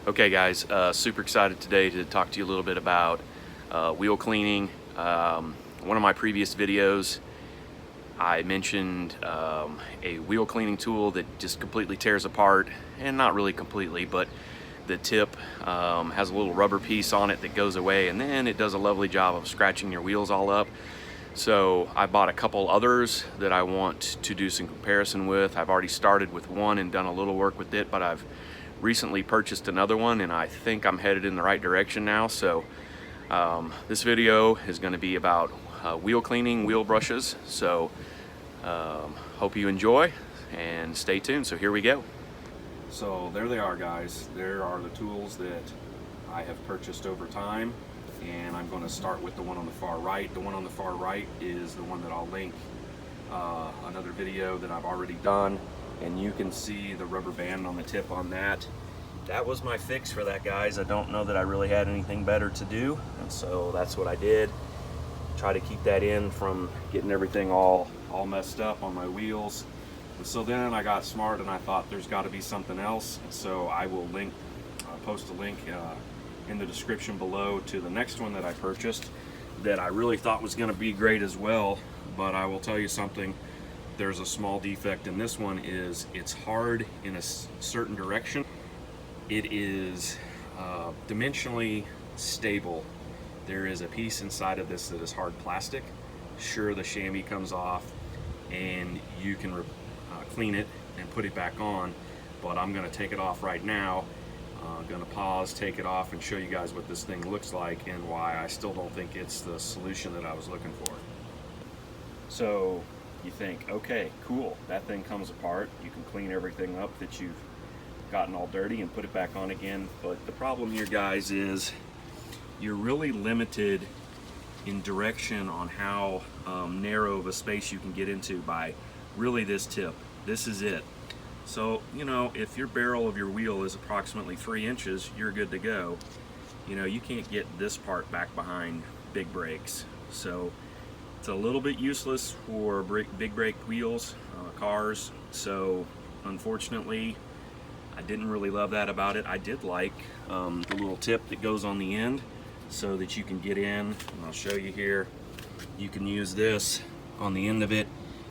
Okay guys, super excited today to talk to you a little bit about wheel cleaning. One of my previous videos I mentioned a wheel cleaning tool that just completely tears apart, and not really completely, but the tip has a little rubber piece on it that goes away, and then it does a lovely job of scratching your wheels all up. So I bought a couple others that I want to do some comparison with. I've already started with one and done a little work with it, but I've recently purchased another one and I think I'm headed in the right direction now. So this video is going to be about wheel cleaning, wheel brushes. So hope you enjoy and stay tuned. So here we go. So there they are, guys. There are the tools that I have purchased over time, and I'm going to start with the one on the far right. The one on the far right is the one that I'll link another video that I've already done, and you can see the rubber band on the tip on that. That was my fix for that, guys. I don't know that I really had anything better to do, and so that's what I did. Try to keep that in from getting everything all messed up on my wheels. And so then I got smart and I thought there's got to be something else, and so I will post a link in the description below to the next one that I purchased that I really thought was going to be great as well. But I will tell you something, there's a small defect in this one. Is it's hard in a certain direction. It is dimensionally stable. There is a piece inside of this that is hard plastic. Sure, the chamois comes off and you can clean it and put it back on, but I'm going to take it off right now. Going to pause, take it off, and show you guys what this thing looks like and why I still don't think it's the solution that I was looking for. So you think, okay, cool, that thing comes apart, you can clean everything up that you've gotten all dirty and put it back on again. But the problem here, guys, is you're really limited in direction on how narrow of a space you can get into by really this tip. This is it. So, you know, if your barrel of your wheel is approximately 3 inches, you're good to go. You know, you can't get this part back behind big brakes. So it's a little bit useless for big brake wheels, cars. So unfortunately, I didn't really love that about it. I did like the little tip that goes on the end so that you can get in, and I'll show you here. You can use this on the end of it,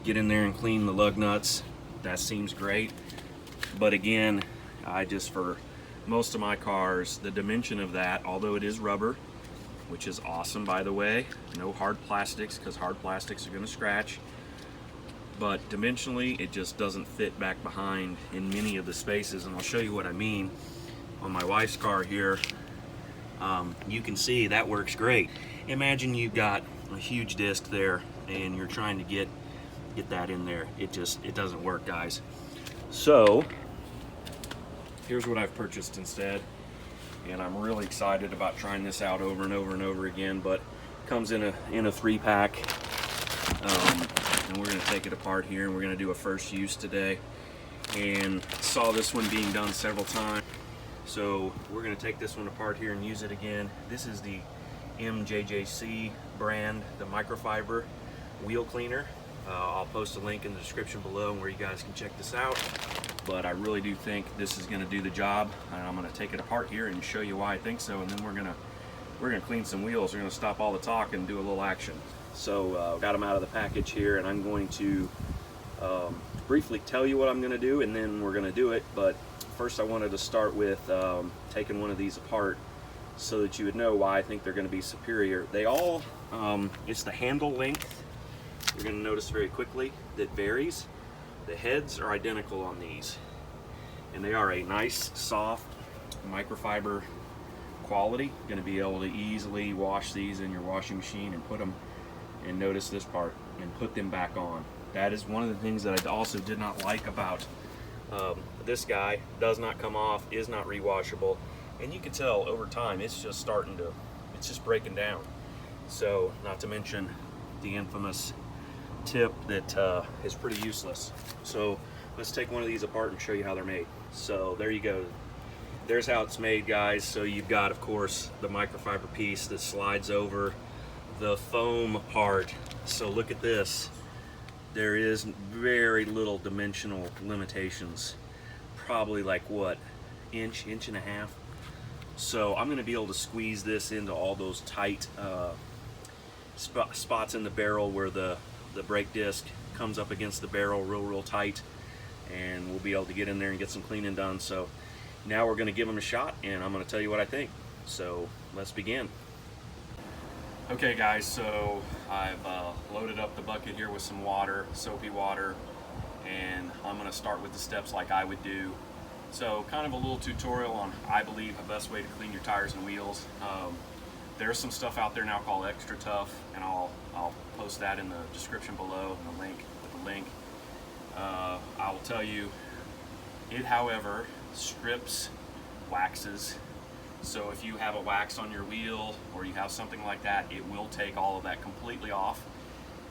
get in there and clean the lug nuts. That seems great. But again, for most of my cars, the dimension of that, although it is rubber, which is awesome, by the way, no hard plastics, because hard plastics are going to scratch, but dimensionally it just doesn't fit back behind in many of the spaces. And I'll show you what I mean. On my wife's car here, you can see that works great. Imagine you've got a huge disc there and you're trying to get that in there. It doesn't work, guys. So here's what I've purchased instead, and I'm really excited about trying this out over and over and over again. But it comes in a 3-pack, and we're going to take it apart here, and we're going to do a first use today. And saw this one being done several times, so we're going to take this one apart here and use it again. This is the MJJC brand, the Microfiber wheel cleaner. I'll post a link in the description below where you guys can check this out. But I really do think this is going to do the job, and I'm going to take it apart here and show you why I think so. And then we're going to clean some wheels. We're going to stop all the talk and do a little action. So got them out of the package here, and I'm going to briefly tell you what I'm going to do, and then we're going to do it. But first, I wanted to start with taking one of these apart so that you would know why I think they're going to be superior. They all, it's the handle length. You're going to notice very quickly that varies. The heads are identical on these, and they are a nice, soft microfiber quality. Going to be able to easily wash these in your washing machine and put them, and notice this part, and put them back on. That is one of the things that I also did not like about this guy. Does not come off, is not rewashable, and you can tell over time it's just breaking down. So, not to mention the infamous tip that is pretty useless. So let's take one of these apart and show you how they're made. So there you go. There's how it's made, guys. So you've got, of course, the microfiber piece that slides over the foam part. So look at this. There is very little dimensional limitations. Probably like what, inch and a half So I'm going to be able to squeeze this into all those tight spots in the barrel where the brake disc comes up against the barrel real tight, and we'll be able to get in there and get some cleaning done. So now we're going to give them a shot, and I'm going to tell you what I think. So let's begin. Okay guys, so I've loaded up the bucket here with some water, soapy water, and I'm going to start with the steps like I would do. So kind of a little tutorial on, I believe, the best way to clean your tires and wheels. There's some stuff out there now called Extra Tough, and I'll post that in the description below, in the link, with the link. I will tell you, it however strips, waxes. So if you have a wax on your wheel or you have something like that, it will take all of that completely off.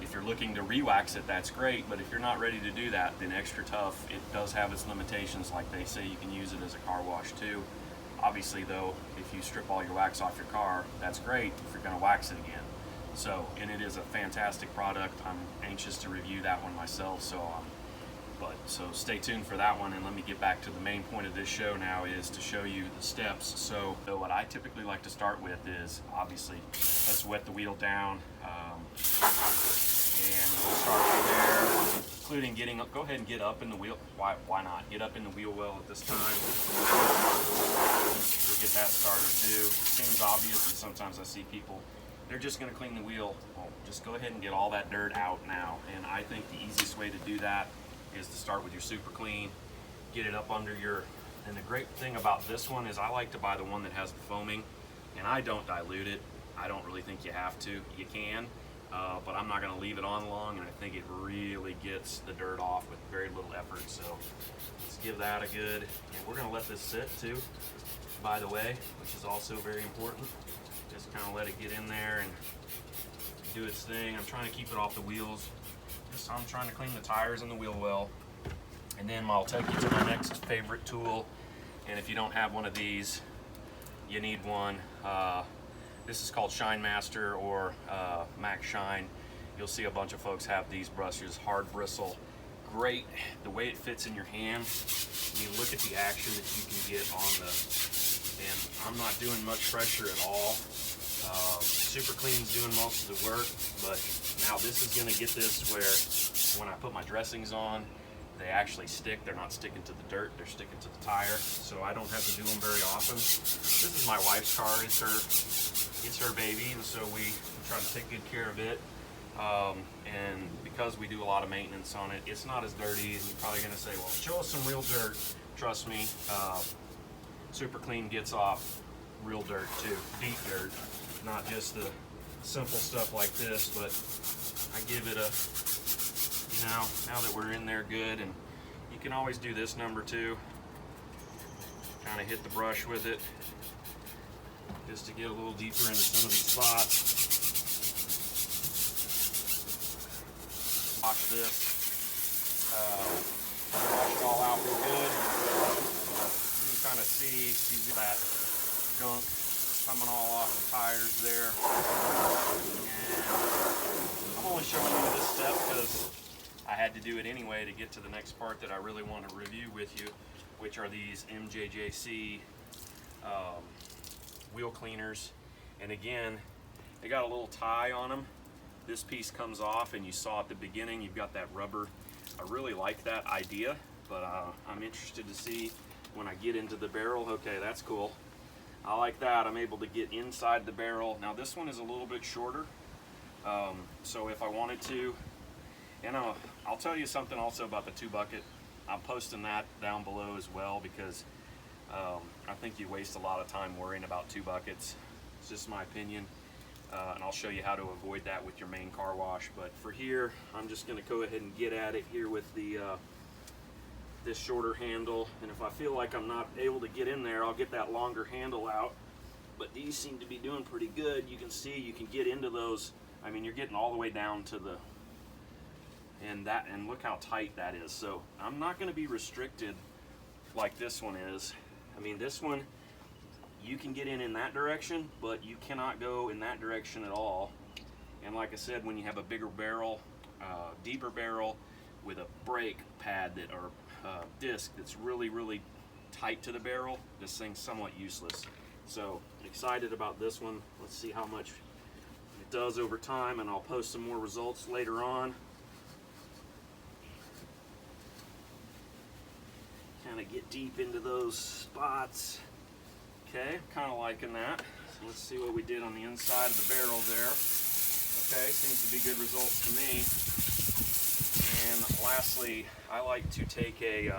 If you're looking to re-wax it, that's great, but if you're not ready to do that, then Extra Tough, it does have its limitations. Like they say, you can use it as a car wash too. Obviously though, if you strip all your wax off your car, that's great if you're gonna wax it again. So, and it is a fantastic product. I'm anxious to review that one myself, so stay tuned for that one, and let me get back to the main point of this show now, is to show you the steps. So what I typically like to start with is, obviously, let's wet the wheel down, and we'll start from there, including getting up. Go ahead and get up in the wheel. Why not? Get up in the wheel well at this time. We'll get that started too. Seems obvious, but sometimes I see people, they're just going to clean the wheel. Well, just go ahead and get all that dirt out now. And I think the easiest way to do that is to start with your Super Clean, get it up under your, and the great thing about this one is I like to buy the one that has the foaming, and I don't dilute it. I don't really think you have to. You can, but I'm not going to leave it on long, and I think it really gets the dirt off with very little effort. So let's give that a good, and we're going to let this sit too, by the way, which is also very important. Just kind of let it get in there and do its thing. I'm trying to keep it off the wheels. I'm trying to clean the tires and the wheel well. And then I'll take you to my next favorite tool. And if you don't have one of these, you need one. This is called Shine Master or Max Shine. You'll see a bunch of folks have these brushes, hard bristle. Great, the way it fits in your hand. You look at the action that you can get on the, and I'm not doing much pressure at all. Super Clean's doing most of the work, but now this is going to get this where when I put my dressings on, they actually stick. They're not sticking to the dirt, they're sticking to the tire, so I don't have to do them very often. This is my wife's car. It's her baby, and so we try to take good care of it. And because we do a lot of maintenance on it, it's not as dirty. And you're probably going to say, well, show us some real dirt. Trust me, Super Clean gets off real dirt too, deep dirt. Not just the simple stuff like this, but I give it a, you know, now that we're in there good, and you can always do this number too. Kind of hit the brush with it, just to get a little deeper into some of these spots. Watch this. Wash it all out real good. You can kind of see that gunk coming all off the tires there. And I'm only showing you this step because I had to do it anyway to get to the next part that I really want to review with you, which are these MJJC wheel cleaners. And again, they got a little tie on them. This piece comes off, and you saw at the beginning you've got that rubber. I really like that idea, but I'm interested to see when I get into the barrel. Okay, that's cool. I like that. I'm able to get inside the barrel. Now this one is a little bit shorter, so if I wanted to, and I'll tell you something also about the 2-bucket. I'm posting that down below as well, because I think you waste a lot of time worrying about 2 buckets. It's just my opinion, and I'll show you how to avoid that with your main car wash. But for here, I'm just going to go ahead and get at it here with the this shorter handle, and if I feel like I'm not able to get in there, I'll get that longer handle out. But these seem to be doing pretty good. You can see you can get into those. I mean, you're getting all the way down to the, and look how tight that is. So I'm not going to be restricted like this one is. I mean, this one, you can get in that direction, but you cannot go in that direction at all. And like I said, when you have a bigger barrel, deeper barrel with a brake pad that, or disc that's really tight to the barrel, this thing's somewhat useless. So excited about this one. Let's see how much it does over time, and I'll post some more results later on. Kind of get deep into those spots. Okay, kind of liking that. So let's see what we did on the inside of the barrel there. Okay, seems to be good results to me. And lastly, I like to take a,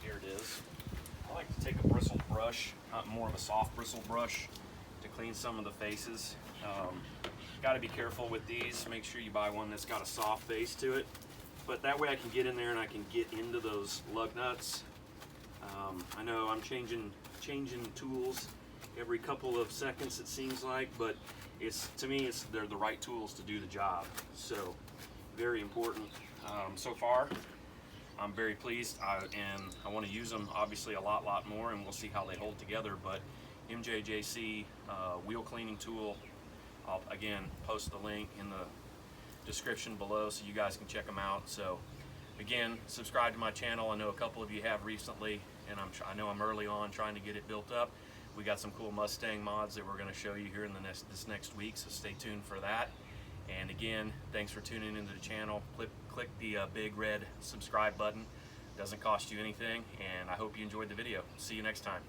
here it is. I like to take a bristled brush, more of a soft bristle brush, to clean some of the faces. Got to be careful with these. Make sure you buy one that's got a soft face to it. But that way I can get in there and I can get into those lug nuts. I know I'm changing tools every couple of seconds, it seems like, but to me they're the right tools to do the job. So very important. So far I'm very pleased, and I want to use them obviously a lot more, and we'll see how they hold together. But MJJC wheel cleaning tool, I'll again post the link in the description below so you guys can check them out. So again, subscribe to my channel. I know a couple of you have recently, and I know I'm early on trying to get it built up. We got some cool Mustang mods that we're going to show you here in this next week, so stay tuned for that. And again, thanks for tuning into the channel. Click the big red subscribe button. Doesn't cost you anything, and I hope you enjoyed the video. See you next time.